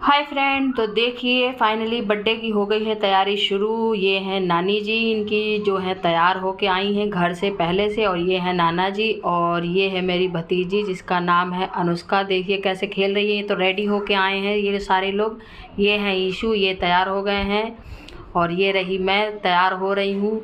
Hi friend, तो देखिए finally birthday की हो गई है तैयारी शुरू। ये हैं नानी जी, इनकी जो है तैयार होके आई हैं घर से पहले से। और ये है नाना जी, और ये है मेरी भतीजी जिसका नाम है अनुष्का। देखिए कैसे खेल रही है। ये तो रेडी होके आए हैं ये सारे लोग। ये हैं ईशू, ये तैयार हो गए हैं। और ये रही मैं तैयार हो रही हूँ।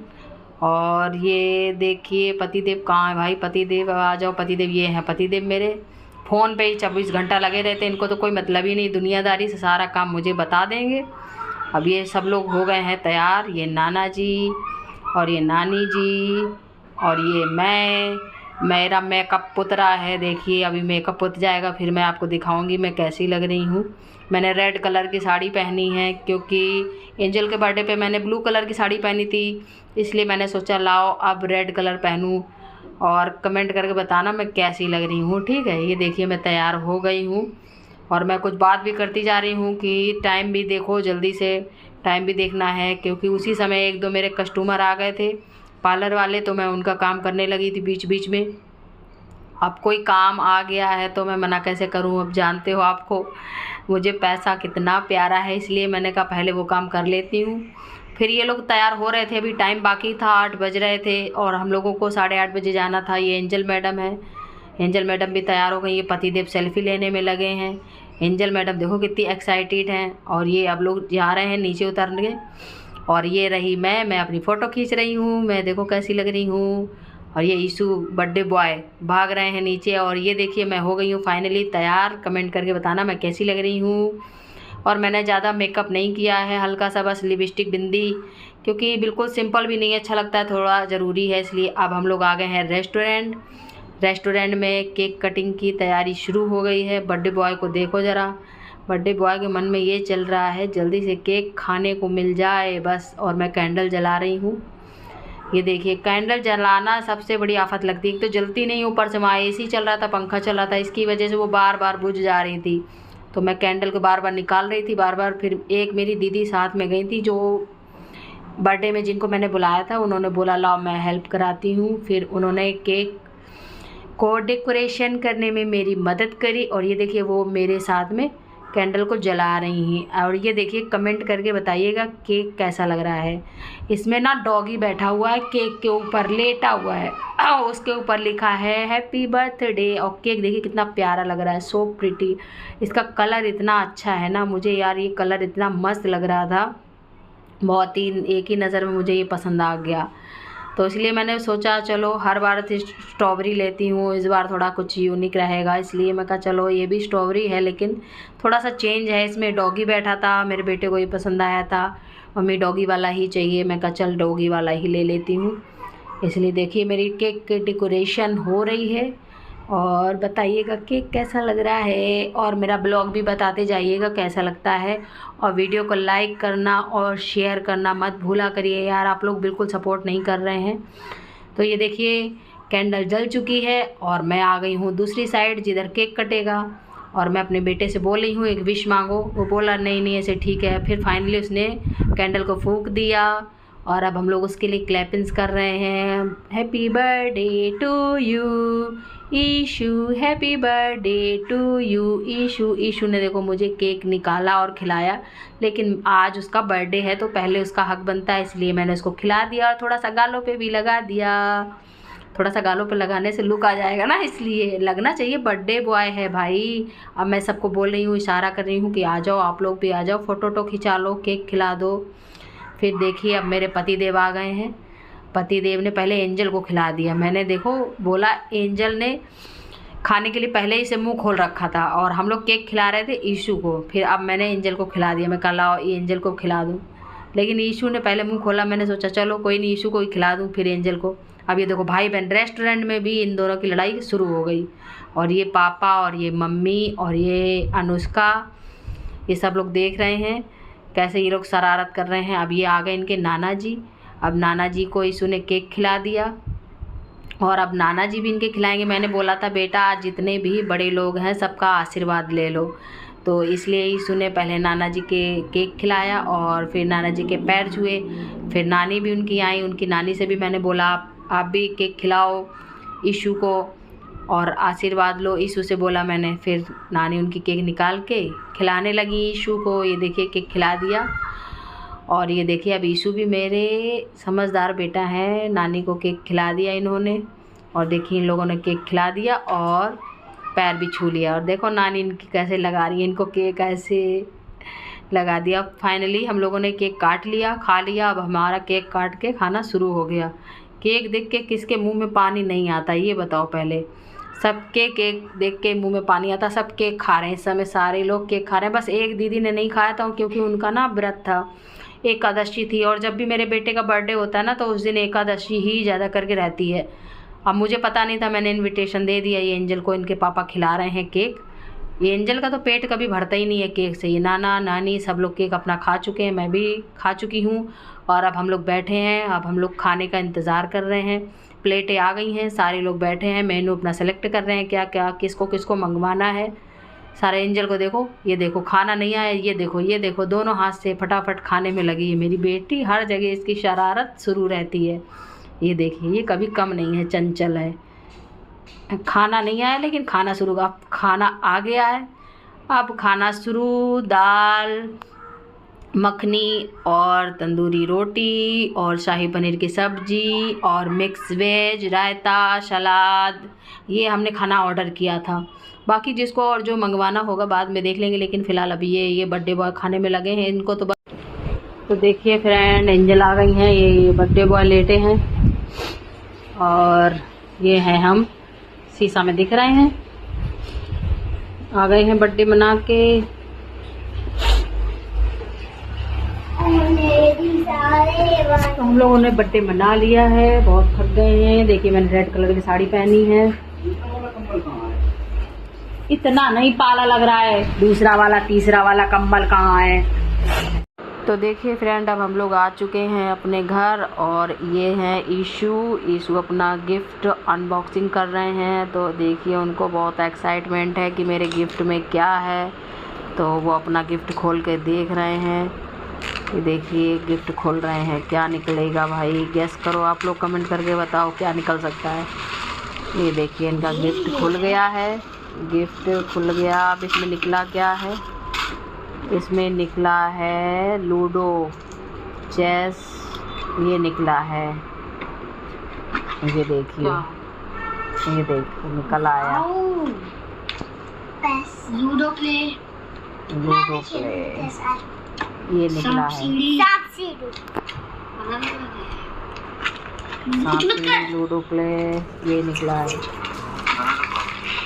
और ये देखिए पतिदेव कहाँ है भाई? पतिदेव आ जाओ पतिदेव। ये हैं पतिदेव मेरे। फ़ोन पे ही 24 घंटा लगे रहते हैं, इनको तो कोई मतलब ही नहीं, दुनियादारी से सारा काम मुझे बता देंगे। अब ये सब लोग हो गए हैं तैयार। ये नाना जी और ये नानी जी और ये मेरा मेकअप पुतरा है। देखिए अभी मेकअप पुत जाएगा, फिर मैं आपको दिखाऊंगी मैं कैसी लग रही हूँ। मैंने रेड कलर की साड़ी पहनी है क्योंकि एंजल के बर्थडे पे मैंने ब्लू कलर की साड़ी पहनी थी, इसलिए मैंने सोचा लाओ अब रेड कलर पहनूँ। और कमेंट करके बताना मैं कैसी लग रही हूँ, ठीक है। ये देखिए मैं तैयार हो गई हूँ और मैं कुछ बात भी करती जा रही हूँ कि टाइम भी देखो, जल्दी से टाइम भी देखना है, क्योंकि उसी समय एक दो मेरे कस्टमर आ गए थे पार्लर वाले, तो मैं उनका काम करने लगी थी बीच बीच में। अब कोई काम आ गया है तो मैं मना कैसे करूँ? अब जानते हो आपको मुझे पैसा कितना प्यारा है, इसलिए मैंने कहा पहले वो काम कर लेती हूँ। फिर ये लोग तैयार हो रहे थे, अभी टाइम बाकी था, 8 बज रहे थे और हम लोगों को 8:30 बजे जाना था। ये एंजल मैडम है, एंजल मैडम भी तैयार हो गई। ये पतिदेव सेल्फी लेने में लगे हैं। एंजल मैडम देखो कितनी एक्साइटेड हैं। और ये अब लोग जा रहे हैं नीचे उतरने। और ये रही मैं अपनी फ़ोटो खींच रही हूँ, मैं देखो कैसी लग रही हूँ। और ये ईशू बर्थडे बॉय भाग रहे हैं नीचे। और ये देखिए मैं हो गई हूँ फाइनली तैयार। कमेंट करके बताना मैं कैसी लग रही हूँ। और मैंने ज़्यादा मेकअप नहीं किया है, हल्का सा बस लिपस्टिक बिंदी, क्योंकि बिल्कुल सिंपल भी नहीं अच्छा लगता है, थोड़ा ज़रूरी है। इसलिए अब हम लोग आ गए हैं रेस्टोरेंट में केक कटिंग की तैयारी शुरू हो गई है। बर्थडे बॉय को देखो ज़रा, बर्थडे बॉय के मन में ये चल रहा है जल्दी से केक खाने को मिल जाए बस। और मैं कैंडल जला रही हूँ। ये देखिए कैंडल जलाना सबसे बड़ी आफत लगती है, एक तो जलती नहीं, ऊपर से वहाँ एसी चल रहा था, पंखा चल रहा था, इसकी वजह से वो बार बार बुझ जा रही थी। तो मैं कैंडल को बार बार निकाल रही थी बार बार। फिर एक मेरी दीदी साथ में गई थी जो बर्थडे में जिनको मैंने बुलाया था, उन्होंने बोला लाओ मैं हेल्प कराती हूँ। फिर उन्होंने केक को डेकोरेशन करने में मेरी मदद करी। और ये देखिए वो मेरे साथ में कैंडल को जला रही हैं। और ये देखिए कमेंट करके बताइएगा केक कैसा लग रहा है। इसमें ना डॉगी बैठा हुआ है, केक के ऊपर लेटा हुआ है, उसके ऊपर लिखा है हैप्पी बर्थडे। और केक देखिए कितना प्यारा लग रहा है, सो प्रिटी। इसका कलर इतना अच्छा है ना, मुझे यार ये कलर इतना मस्त लग रहा था, बहुत ही एक ही नज़र में मुझे ये पसंद आ गया। तो इसलिए मैंने सोचा चलो हर बार से स्ट्रॉबेरी लेती हूँ, इस बार थोड़ा कुछ यूनिक रहेगा, इसलिए मैं कहा चलो ये भी स्ट्रॉबेरी है लेकिन थोड़ा सा चेंज है। इसमें डॉगी बैठा था, मेरे बेटे को ये पसंद आया था, मम्मी डॉगी वाला ही चाहिए, मैं कहा चल डॉगी वाला ही ले लेती हूँ। इसलिए देखिए मेरी केक की डेकोरेशन हो रही है। और बताइएगा केक कैसा लग रहा है, और मेरा ब्लॉग भी बताते जाइएगा कैसा लगता है। और वीडियो को लाइक करना और शेयर करना मत भूला करिए यार, आप लोग बिल्कुल सपोर्ट नहीं कर रहे हैं। तो ये देखिए कैंडल जल चुकी है और मैं आ गई हूँ दूसरी साइड जिधर केक कटेगा। और मैं अपने बेटे से बोल रही हूँ एक विश मांगो, वो बोला नहीं नहीं ऐसे ठीक है। फिर फाइनली उसने कैंडल को फूंक दिया और अब हम लोग उसके लिए क्लैपिंग्स कर रहे हैं। Happy birthday to you Ishu, happy birthday to you Ishu. Ishu ने देखो मुझे केक निकाला और खिलाया, लेकिन आज उसका बर्थडे है तो पहले उसका हक बनता है, इसलिए मैंने उसको खिला दिया और थोड़ा सा गालों पे भी लगा दिया। थोड़ा सा गालों पे लगाने से लुक आ जाएगा ना, इसलिए लगना चाहिए, बर्थडे बॉय है भाई। अब मैं सबको बोल रही हूँ, इशारा कर रही हूँ कि आ जाओ आप लोग भी आ जाओ, फ़ोटो वोटो खिंचा लो, केक खिला दो। फिर देखिए अब मेरे पतिदेव आ गए हैं। पतिदेव ने पहले एंजल को खिला दिया, मैंने देखो बोला एंजल ने खाने के लिए पहले ही से मुंह खोल रखा था और हम लोग केक खिला रहे थे ईशू को। फिर अब मैंने एंजल को खिला दिया, मैं कहा लाओ एंजल को खिला दूँ, लेकिन ईशू ने पहले मुंह खोला। मैंने सोचा चलो कोई नहीं, ईशू को ही खिला दूँ फिर एंजल को। अब ये देखो भाई बहन रेस्टोरेंट में भी इन दोनों की लड़ाई शुरू हो गई। और ये पापा और ये मम्मी और ये अनुष्का, ये सब लोग देख रहे हैं कैसे ये लोग शरारत कर रहे हैं। अब ये आ गए इनके नाना जी। अब नाना जी को ईशू ने केक खिला दिया और अब नाना जी भी इनके खिलाएंगे। मैंने बोला था बेटा आज जितने भी बड़े लोग हैं सबका आशीर्वाद ले लो, तो इसलिए ईशू ने पहले नाना जी के केक खिलाया और फिर नाना जी के पैर छुए। फिर नानी भी उनकी आई, उनकी नानी से भी मैंने बोला आप भी केक खिलाओ ईशू को। और आशीर्वाद लो, ईशु से बोला मैंने। फिर नानी उनकी केक निकाल के खिलाने लगी ईशु को। ये देखिए केक खिला दिया। और ये देखिए अब ईशु भी मेरे समझदार बेटा है, नानी को केक खिला दिया इन्होंने। और देखिए इन लोगों ने केक खिला दिया और पैर भी छू लिया। और देखो नानी इनकी कैसे लगा रही है इनको केक, ऐसे लगा दिया। फाइनली हम लोगों ने केक काट लिया, खा लिया। अब हमारा केक काट के खाना शुरू हो गया। केक देख के किसके मुंह में पानी नहीं आता ये बताओ पहले। सबके केक देख के मुंह में पानी आता, सब केक खा रहे हैं इस समय, सारे लोग केक खा रहे हैं। बस एक दीदी ने नहीं खाया था क्योंकि उनका ना व्रत था, एकादशी थी। और जब भी मेरे बेटे का बर्थडे होता है ना तो उस दिन एकादशी ही ज़्यादा करके रहती है। अब मुझे पता नहीं था, मैंने इनविटेशन दे दिया। ये एंजल को इनके पापा खिला रहे हैं केक। ये एंजल का तो पेट कभी भरता ही नहीं है केक से। ये नाना नानी सब लोग केक अपना खा चुके हैं, मैं भी खा चुकी हूँ। और अब हम लोग बैठे हैं, अब हम लोग खाने का इंतज़ार कर रहे हैं। प्लेटें आ गई हैं, सारे लोग बैठे हैं, मेनू अपना सेलेक्ट कर रहे हैं क्या क्या किसको किसको मंगवाना है। सारे एंजल को देखो, ये देखो खाना नहीं आया, ये देखो दोनों हाथ से फटाफट खाने में लगी है मेरी बेटी। हर जगह इसकी शरारत शुरू रहती है। ये देखिए ये कभी कम नहीं है, चंचल है। खाना नहीं आया लेकिन खाना शुरू, अब खाना आ गया है। अब खाना शुरू, दाल मखनी और तंदूरी रोटी और शाही पनीर की सब्जी और मिक्स वेज, रायता, सलाद, ये हमने खाना ऑर्डर किया था। बाकी जिसको और जो मंगवाना होगा बाद में देख लेंगे, लेकिन फ़िलहाल अभी ये बर्थडे बॉय खाने में लगे हैं। इनको तो देखिए फ्रेंड एंजल आ गई हैं, ये बर्थडे बॉय लेटे हैं और ये हैं हम, शीशा में दिख रहे हैं, आ गए हैं बर्थडे मना के। तो हम लोगों ने बर्थडे मना लिया है, बहुत थक गए हैं। देखिए मैंने रेड कलर की साड़ी पहनी है। इतना नहीं पाला लग रहा है, दूसरा वाला तीसरा वाला कंबल कहाँ है। तो देखिए फ्रेंड अब हम लोग आ चुके हैं अपने घर और ये हैं ईशु अपना गिफ्ट अनबॉक्सिंग कर रहे हैं। तो देखिए उनको बहुत एक्साइटमेंट है कि मेरे गिफ्ट में क्या है, तो वो अपना गिफ्ट खोल के देख रहे हैं। ये देखिए गिफ्ट खोल रहे हैं, क्या निकलेगा भाई गेस करो आप लोग, कमेंट करके बताओ क्या निकल सकता है। ये देखिए इनका गिफ्ट खुल गया है, गिफ्ट खुल गया। अब इसमें निकला क्या है, इसमें निकला है लूडो, चेस, ये निकला है। ये देखिए निकल आया लूडो प्ले, ये निकला है सांप सीढ़ी, लूडो प्ले, ये निकला है।